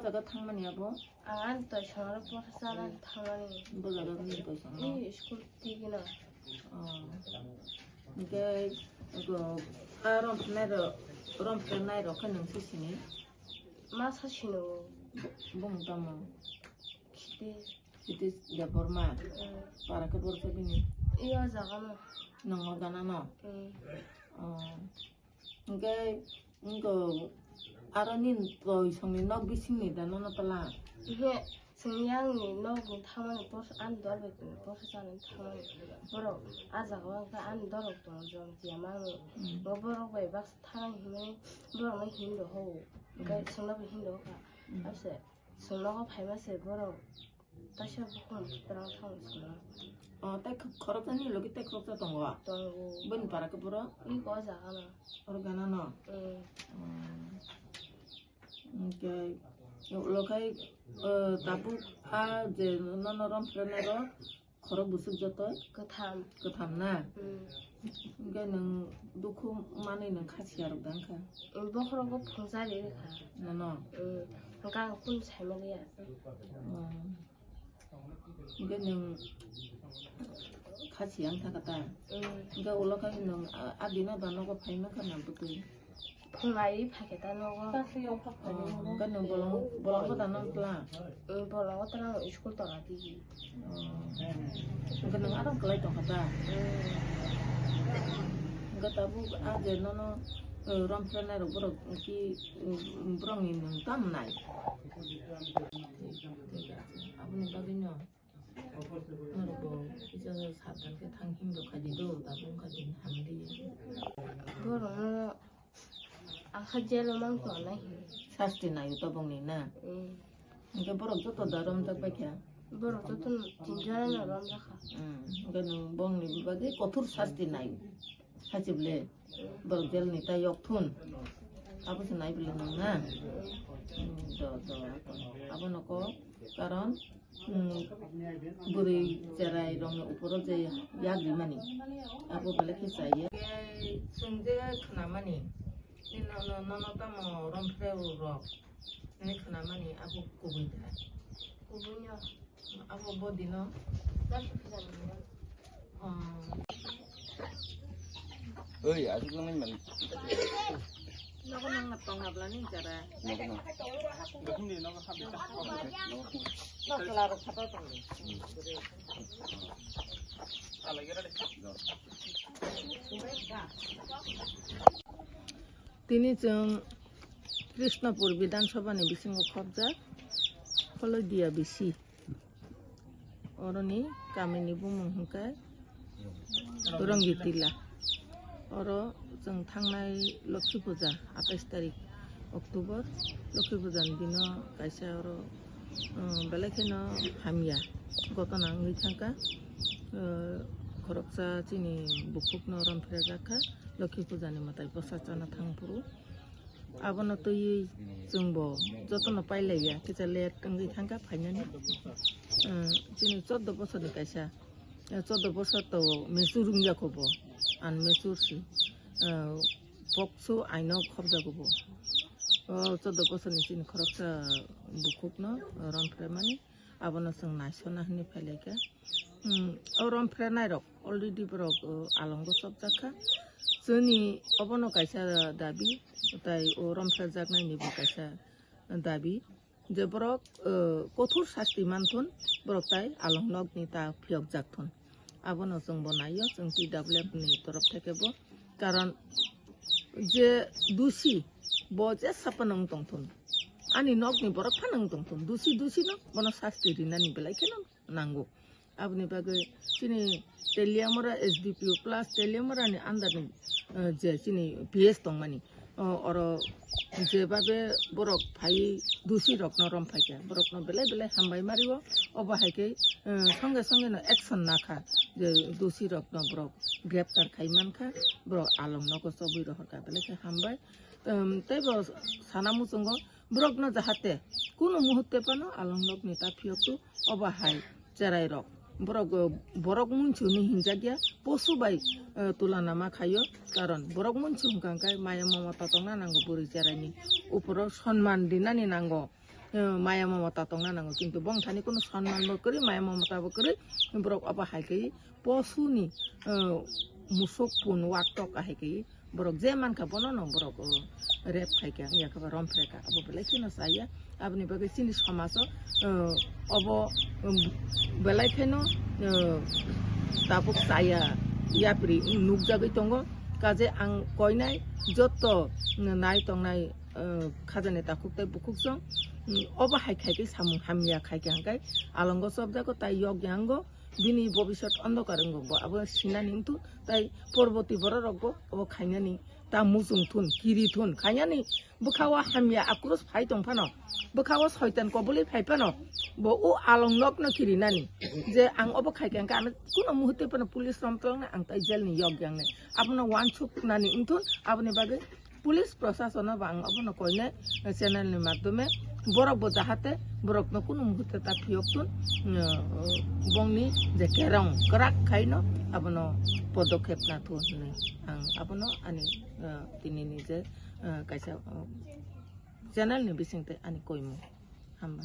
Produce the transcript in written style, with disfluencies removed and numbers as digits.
자가 탕만이 여보? 안 또 전화를 버스는 당연히 뭐라도 니 또 있었나? 이 스쿨 뛰기나 이게 그 롬프나이로 그냥 쓰시니? 마사시는 뭔가 뭐 기대 itu ya forma para que por sebini 이 여자가는 nang organa no 이거 아로닌 또 성이 너 비십니다 너는 빨라 이게 승량이 너긴 타만이 버스 안 돌아가고 버스는 타만이 뭐로 아자가 안 돌아가고 좀 디아마는 뭐 뭐로 왜 박스 타는 힘이 뭐로 힘도 하고 그러니까 승락이 힘도 하고 알았어 승락이 발면서 뭐로 다시 한번 그랑 타는 딱 걸었더니 여기 딱 걸었던 거야 또 뭔 para que por 이거 자가나 organa no 이게 로카이 다부 아제 너너런 플레네로 걸어 무슨 줬더 그 다음날 이게는 놓고 많이는 같이 하러 간가 뭐그러고 봉사리 가 너너 그러니까 혼 잘못이야 이게는 같이 양타가다 그러니까 올라가는 아디나도 너가 파이면 가면 또 봉아리 파게다 너가 그러니까 bolong보다 넘더라 bolong terang school torati 그러니까 알아 그래 또 하다 그러니까 tabu 아제 너너 롬프레네로 보러 기 브롱이는 땀나이 아버님 가빈요 너로 이제 사단계 당 힘도 가지도 나쁜 가진 함디 bolong 아카젤로만 거나 사스티나 유도봉이나 이게 보러 또 다른 적백이야 bolong 또 진짜는 람자카 이거는 봉이 바디 꼬투르 사스티나이 하지블레 보러 젤니다 역툰 아버지 나이 빌리는나 저 아버노고 কারণ বুড়ি যারা রং উপরে যে ইয়াক দিমানি আবু বলে কি চাই সঙ্গে খানামানি ননতাম রমফ্রেউ রক নে খানামানি আবু কবি দেয় 고분요 আবু বদিন ơi ở chúng mình nó có năng tổng hợp là những cái nó có nó không đi nó có hấp dẫn nó là được hấp dẫn তিনি কৃষ্ণপুর বিধানসভা নিবিসিংহ খবজা ফলদিয়া বিসি অরনি কামিনী বুমুংকায় रंगितिला और जों थांनाय लक्ष्मी पूजा 28 तारिख अक्टोबर लक्ष्मी पूजा दिन कैसा और बेलेखेनो हामिया गतना थांका खरकसा चिनी बुकुकनो रमफ्रे जाखा लक्ष्मी पूजानि माताय बसाचाना थांपुरु आबनो तो जोंबो जतन पाइलाया किजा लेट अंगै थांका फाइनानि चिनी 14 बसरनि कैसा 14 বছর তো মেসুর যাকব আন মেসুরসি পকসু আইন খবজাগব 14 বছরনি চিনি খরকসা বুকুকনো রমফ্রেমানি আবনো जों नायसना हनि फाइलायगा रमफ्रेनाय रक अलरेडि बरक आलंग सब जाखा जोंनि अबनो कायसा दाबि ताय रमफ्रे जागनायनि कायसा दाबि जे बरक कठोर शास्ति मानथुन बरक ताय आलंगनि ता फियक जागथुन आबनो जों बनायो जों TWF नि तरफ थेकेबो कारण जे दुसि बजे सापनों दंथुन आनि नगनि बरक फानों दंथुन दुसि न बनो शास्ति रिनानि बेलायखेनो नांगौ आबनि बागै चिनि टेलियामरा SDPO प्लस टेलियामरानि आन्दारनि जे चिनि PS दंमानि और जेबाबे बरक फाइ दुसि रकनो रमफाइके बरकनो बेले बेले हामबाय मारियो अबाहायके संगे संगे न एक्शन नाखा जे दुसि रकनो बरक ग्रेप्तार खाइमानखा बरक आलमनको सबुइ रहरका बेलेके हामबाय तैबो सानामु जोंगो बरकनो जाहाते कुनु मुहूर्ते पानो आलमनकनि ताफियकु अबाहाय जेराय रक बरक मुनसुनि हिंजादिया पशुबाय तुलानामा खायो कारण बरक मुनसु हुंखांखाय माया ममता दंना नांगौ बुरै जेरायनि उपराव सन्मान दिनानि नांगौ মায়া মমতা তংনা নাঙ্গো কিন্তু বং থানি কোনো সম্মান করি মায়া মমতা করি borok abo haikei posuni musuk pun waktok haikei borok je manka bono no borok rep khaika ya ka rompreka abo belai kino saya abni bagai sini samaso abo belai pheno tabuk saya yapri nukjagai tongo kaje ang koinai joto nai tongnai khajane takuktai bukuksong obo haikhaikei samung hamya khaike hangkai alongo sobjago tai yogyango bini bobishot ondokarango bo abo sinani intu tai porboti bororogbo obo khainani ta musung thun kiri thun khainani bukhawa hamya akrus phai tongphano bukhawa shaitan kobuli phaipano bo o along nok na kiri nani je ang obo khaike hangka an kuno muhurte pano police romtong na ang tai jail ni yogyang ne apno wanchuk nani intun apni bagai police প্রশাসন বাং অবনো কইনে চ্যানেলনি মাধ্যমে বরক বো যাহাতে বরক ন কোনো মুহূর্তে তা ফিয়কতুন বংনি যে কেরং করাক খাইনো আবনো পদক্ষেপ না থুনে আং আবনো আনি তিনি নিজে কাইসা চ্যানেলনি বিসিংতে আনি কইমু হামবা